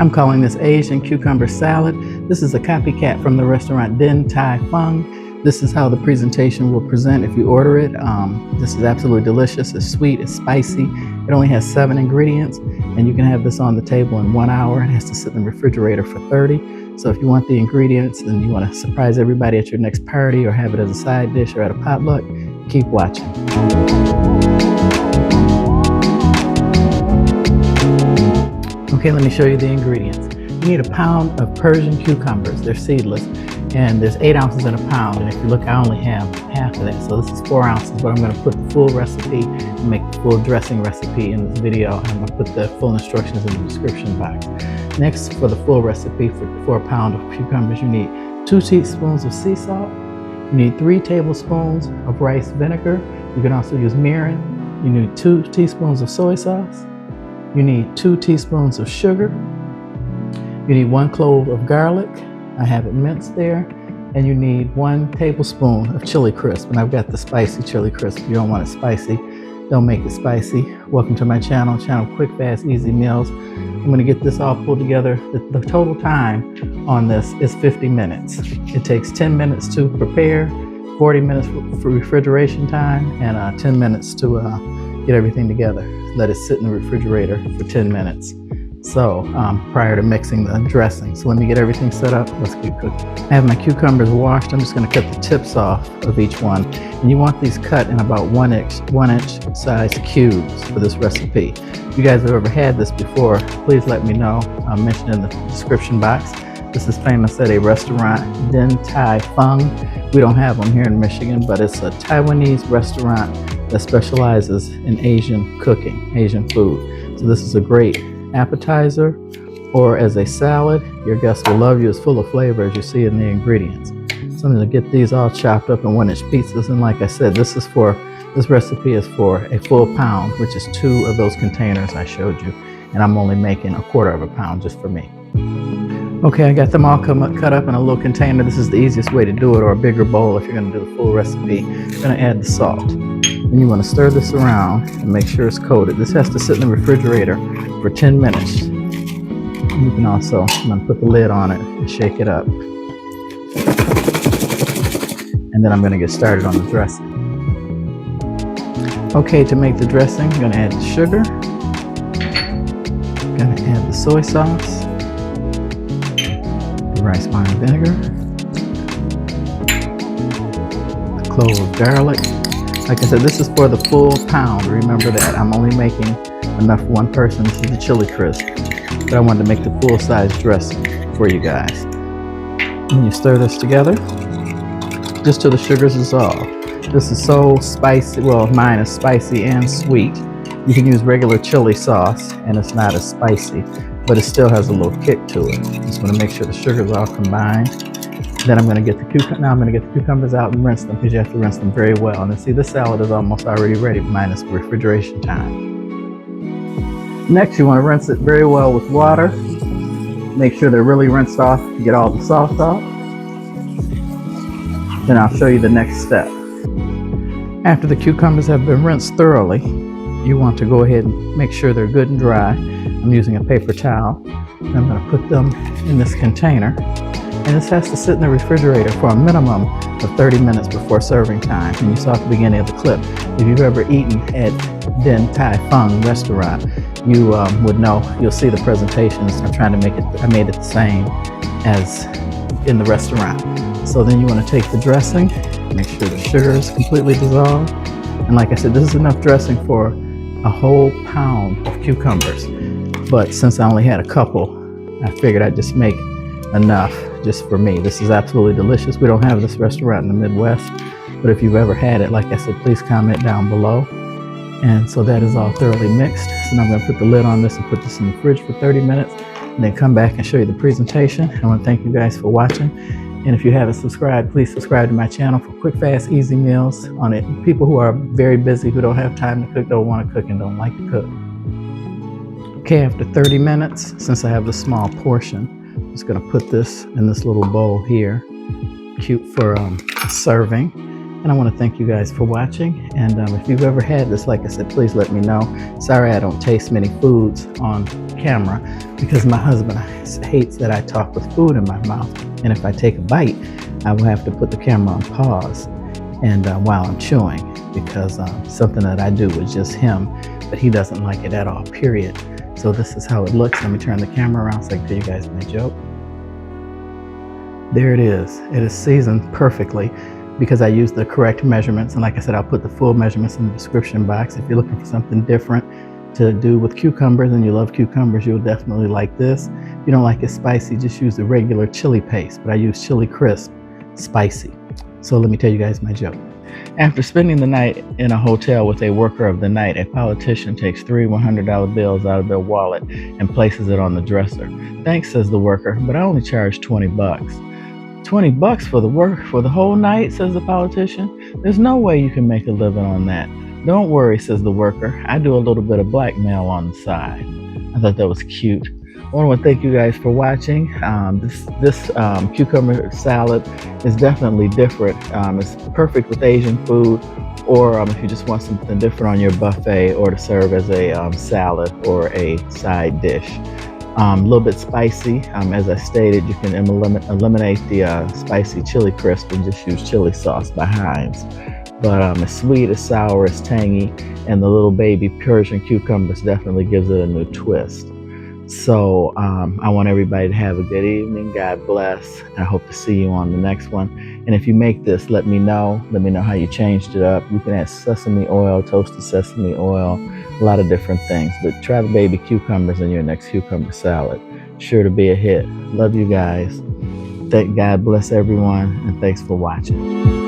I'm calling this Asian cucumber salad. This is a copycat from the restaurant Din Tai Fung. This is how the presentation will present if you order it. This is absolutely delicious. It's sweet, it's spicy. It only has 7 ingredients, and you can have this on the table in 1 hour. It has to sit in the refrigerator for 30. So if you want the ingredients and you want to surprise everybody at your next party or have it as a side dish or at a potluck, keep watching. Okay, let me show you the ingredients. You need a pound of Persian cucumbers. They're seedless, and there's 8 ounces in a pound. And if you look, I only have half of that, so this is 4 ounces. But I'm going to put the full recipe and make the full dressing recipe in this video. I'm going to put the full instructions in the description box. Next, for the full recipe for a pound of cucumbers, you need 2 teaspoons of sea salt. You need 3 tablespoons of rice vinegar. You can also use mirin. You need 2 teaspoons of soy sauce. You need 2 teaspoons of sugar. You need 1 clove of garlic. I have it minced there. And you need 1 tablespoon of chili crisp. And I've got the spicy chili crisp. If you don't want it spicy, don't make it spicy. Welcome to my channel Quick, Fast, Easy Meals. I'm gonna get this all pulled together. The total time on this is 50 minutes. It takes 10 minutes to prepare, 40 minutes for refrigeration time, and 10 minutes to get everything together. Let it sit in the refrigerator for 10 minutes. So prior to mixing the dressing. So let me get everything set up. Let's get cooking. I have my cucumbers washed. I'm just going to cut the tips off of each one. And you want these cut in about 1 inch size cubes for this recipe. If you guys have ever had this before, please let me know. I'll mention it in the description box. This is famous at a restaurant, Din Tai Fung. We don't have them here in Michigan, but it's a Taiwanese restaurant that specializes in Asian cooking, Asian food. So this is a great appetizer or as a salad. Your guests will love you. It's full of flavor, as you see in the ingredients. So I'm going to get these all chopped up in 1 inch pieces. And like I said, this recipe is for a full pound, which is 2 of those containers I showed you. And I'm only making 1/4 of a pound just for me. Okay, I got them all cut up in a little container. This is the easiest way to do it, or a bigger bowl if you're going to do the full recipe. You're going to add the salt. And you want to stir this around and make sure it's coated. This has to sit in the refrigerator for 10 minutes. You can also, I'm going to put the lid on it and shake it up. And then I'm going to get started on the dressing. Okay, to make the dressing, you're going to add the sugar. You're going to add the soy sauce, the rice wine vinegar, the clove of garlic. Like I said, this is for the full pound. Remember that. I'm only making enough for 1 person. This is the chili crisp. But I wanted to make the full size dressing for you guys. And you stir this together just till the sugars dissolve. This is so spicy. Well, mine is spicy and sweet. You can use regular chili sauce and it's not as spicy, but it still has a little kick to it. Just want to make sure the sugars all combined. Then I'm going to get the cucumbers out and rinse them, because you have to rinse them very well. And see, this salad is almost already ready minus refrigeration time. Next, you want to rinse it very well with water. Make sure they're really rinsed off to get all the salt off. Then I'll show you the next step. After the cucumbers have been rinsed thoroughly, you want to go ahead and make sure they're good and dry. I'm using a paper towel. And I'm going to put them in this container. And this has to sit in the refrigerator for a minimum of 30 minutes before serving time. And you saw at the beginning of the clip, if you've ever eaten at Din Tai Fung restaurant, you would know. You'll see the presentations. I'm trying to make it, I made it the same as in the restaurant. So then you want to take the dressing, make sure the sugar is completely dissolved. And like I said, this is enough dressing for a whole pound of cucumbers. But since I only had a couple, I figured I'd just make enough just for me. This is absolutely delicious. We don't have this restaurant in the Midwest, but if you've ever had it, like I said, please comment down below. And so that is all thoroughly mixed. So now I'm going to put the lid on this and put this in the fridge for 30 minutes and then come back and show you the presentation. I want to thank you guys for watching. And if you haven't subscribed, please subscribe to my channel for quick, fast, easy meals on it. People who are very busy, who don't have time to cook, don't want to cook, and don't like to cook. Okay, after 30 minutes, since I have the small portion, I'm just going to put this in this little bowl here, cute for serving. And I want to thank you guys for watching. And if you've ever had this, like I said, please let me know. Sorry I don't taste many foods on camera because my husband hates that I talk with food in my mouth. And if I take a bite, I will have to put the camera on pause and while I'm chewing, because something that I do with just him, but he doesn't like it at all, period. So this is how it looks. Let me turn the camera around so I can tell you guys my joke. There it is. It is seasoned perfectly because I used the correct measurements. And like I said, I'll put the full measurements in the description box. If you're looking for something different to do with cucumbers and you love cucumbers, you'll definitely like this. If you don't like it spicy, just use the regular chili paste, but I use chili crisp spicy. So let me tell you guys my joke. After spending the night in a hotel with a worker of the night, a politician takes 3 $100 bills out of their wallet and places it on the dresser. Thanks, says the worker, but I only charge 20 bucks. 20 bucks for the work for the whole night, says the politician. There's no way you can make a living on that. Don't worry, says the worker. I do a little bit of blackmail on the side. I thought that was cute. I want to thank you guys for watching. This cucumber salad is definitely different. It's perfect with Asian food, or if you just want something different on your buffet, or to serve as a salad or a side dish. A little bit spicy. As I stated, you can eliminate the spicy chili crisp and just use chili sauce by Heinz. But it's sweet, it's sour, it's tangy, and the little baby Persian cucumbers definitely gives it a new twist. So I want everybody to have a good evening. God bless. I hope to see you on the next one. And if you make this, let me know. Let me know how you changed it up. You can add sesame oil, toasted sesame oil, a lot of different things. But try the baby cucumbers in your next cucumber salad. Sure to be a hit. Love you guys. Thank God bless everyone, and thanks for watching.